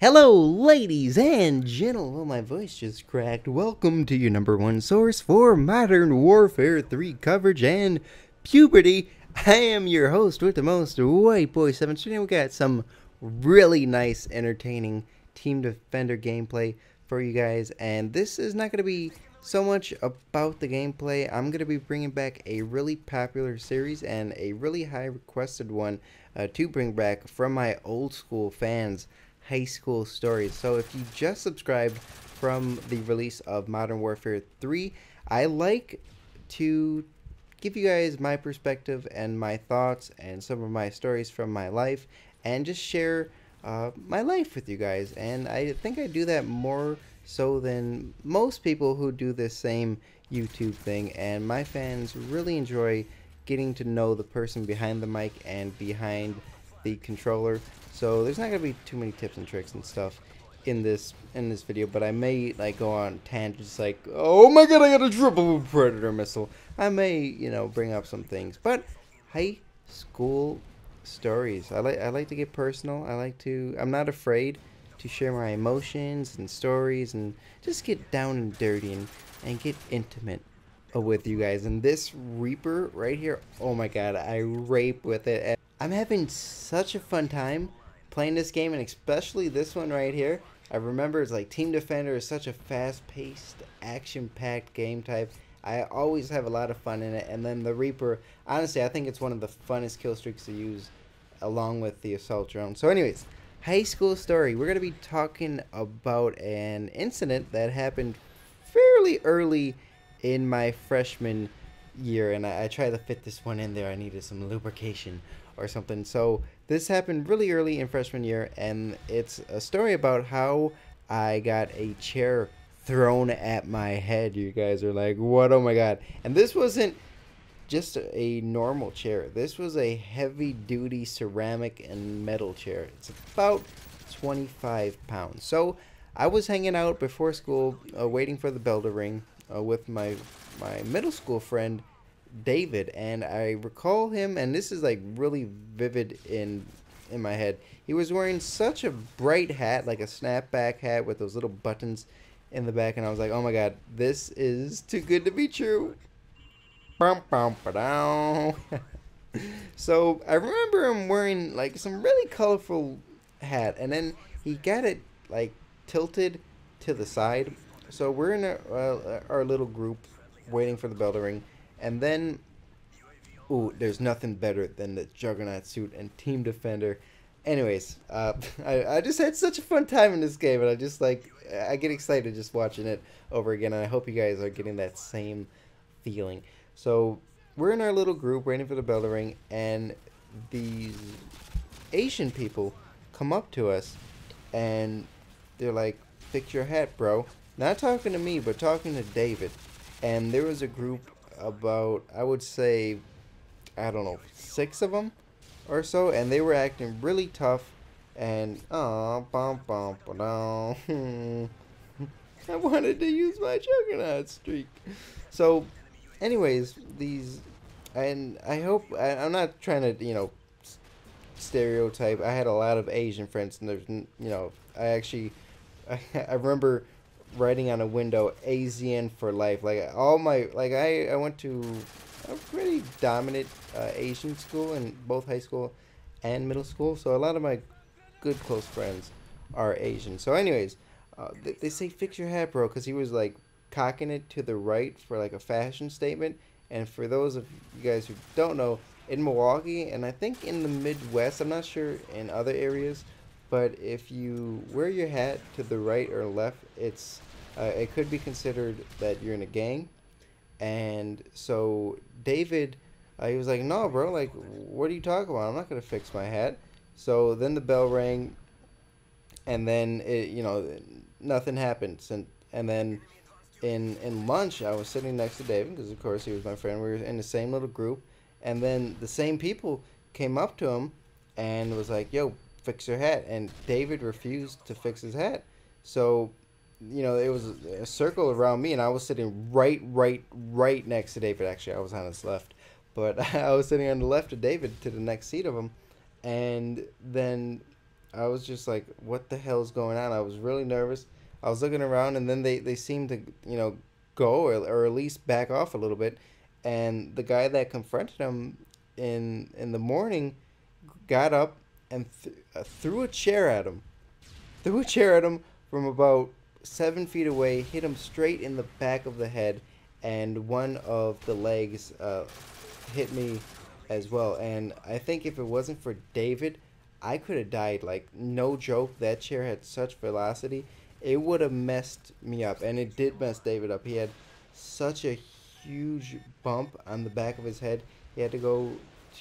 Hello, ladies and gentlemen. Well, my voice just cracked. Welcome to your #1 source for Modern Warfare 3 coverage and puberty. I am your host with the most, Whiteboy7thst. Today we got some really nice, entertaining Team Defender gameplay for you guys. And this is not going to be so much about the gameplay. I'm going to be bringing back a really popular series and a really high requested one to bring back from my old school fans. High school stories. So if you just subscribed from the release of Modern Warfare 3, I like to give you guys my perspective and my thoughts and some of my stories from my life and just share my life with you guys. And I think I do that more so than most people who do this same YouTube thing, and my fans really enjoy getting to know the person behind the mic and behind the controller. So there's not gonna be too many tips and tricks and stuff in this video, but I may like go on tangents like, oh my god, I got a triple predator missile. I may, you know, bring up some things, but high school stories. I like to get personal. I'm not afraid to share my emotions and stories and just get down and dirty and get intimate with you guys. And this Reaper right here, oh my god, I rape with it. I'm having such a fun time playing this game, and especially this one right here. I remember it's like Team Defender is such a fast-paced, action-packed game type. I always have a lot of fun in it, and then the Reaper, honestly, I think it's one of the funnest kill streaks to use along with the assault drone. So anyways, high school story. We're going to be talking about an incident that happened fairly early in my freshman year, and I tried to fit this one in there. I needed some lubrication or something. So this happened really early in freshman year, and it's a story about how I got a chair thrown at my head. You guys are like, what? Oh my god. And this wasn't just a normal chair. This was a heavy duty ceramic and metal chair. It's about 25 pounds. So I was hanging out before school, waiting for the bell to ring with my middle school friend David, and I recall him, and this is like really vivid in my head. He was wearing such a bright hat, like a snapback hat with those little buttons in the back, and I was like, oh my god, this is too good to be true. So I remember him wearing like some really colorful hat, and then he got it like tilted to the side. So we're in our little group waiting for the bell to ring. And then, ooh, there's nothing better than the Juggernaut suit and Team Defender. Anyways, I just had such a fun time in this game, and I get excited just watching it over again, and I hope you guys are getting that same feeling. So, we're in our little group waiting for the bell to ring, and these Asian people come up to us, and they're like, fix your hat, bro. Not talking to me, but talking to David. And there was a group about, I would say, I don't know, 6 of them or so, and they were acting really tough, and I wanted to use my Juggernaut streak. So anyways, and I'm not trying to, you know, stereotype. I had a lot of Asian friends, and there's, you know, I remember writing on a window, ASEAN for life. Like I went to a pretty dominant Asian school in both high school and middle school, so a lot of my good close friends are Asian. So anyways, they say fix your hat, bro, because he was like cocking it to the right for like a fashion statement. And for those of you guys who don't know, in Milwaukee, and I think in the Midwest, I'm not sure in other areas, but if you wear your hat to the right or left, it could be considered that you're in a gang. And so David, he was like, no, bro, like, what are you talking about? I'm not going to fix my hat. So then the bell rang, and then, you know, nothing happened. And then in lunch, I was sitting next to David, because of course he was my friend. We were in the same little group. And then the same people came up to him and was like, yo, fix your hat. And David refused to fix his hat. So, you know, it was a circle around me, and I was sitting right next to David. Actually, I was on his left, but I was sitting on the left of David to the next seat of him. And then I was just like, what the hell's going on? I was really nervous. I was looking around, and then they seemed to, go, or at least back off a little bit. And the guy that confronted him in the morning got up and threw a chair at him. Threw a chair at him from about 7 feet away, hit him straight in the back of the head, and one of the legs hit me as well. And I think if it wasn't for David, I could have died. Like, no joke, that chair had such velocity. It would have messed me up, and it did mess David up. He had such a huge bump on the back of his head. He had to go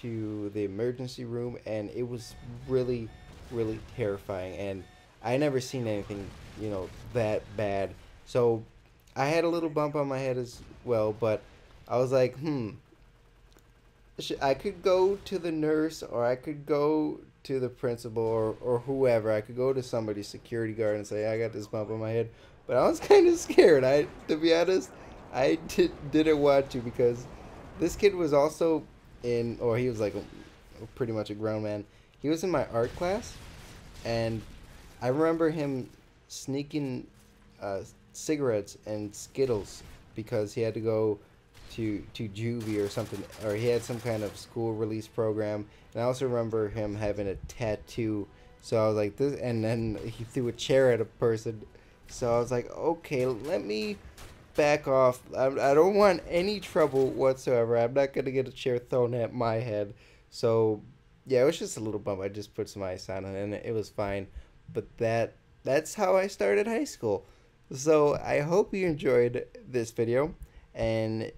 to the emergency room, and it was really, really terrifying. And I never seen anything, that bad. So I had a little bump on my head as well, but I was like, I could go to the nurse, or I could go to the principal, or whoever. I could go to somebody's security guard and say, I got this bump on my head. But I was kind of scared. To be honest, I didn't want to, because this kid was also he was like pretty much a grown man. He was in my art class, and I remember him sneaking cigarettes and Skittles because he had to go to juvie or something, or he had some kind of school release program. And I also remember him having a tattoo. So I was like, this, and then he threw a chair at a person. So I was like, okay, let me back off. I don't want any trouble whatsoever. I'm not gonna get a chair thrown at my head. So yeah, it was just a little bump. I just put some ice on it, and it was fine. But that's how I started high school. So I hope you enjoyed this video, and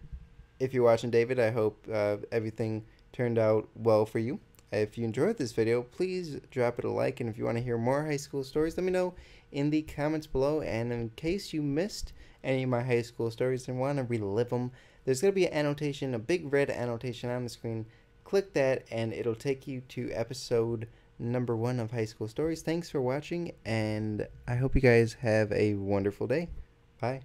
if you're watching David, I hope everything turned out well for you. If you enjoyed this video, please drop it a like, and if you want to hear more high school stories, let me know in the comments below. And in case you missed any of my high school stories and want to relive them, there's going to be an annotation, a big red annotation on the screen. Click that, and it'll take you to episode number 1 of High School Stories. Thanks for watching, and I hope you guys have a wonderful day. Bye.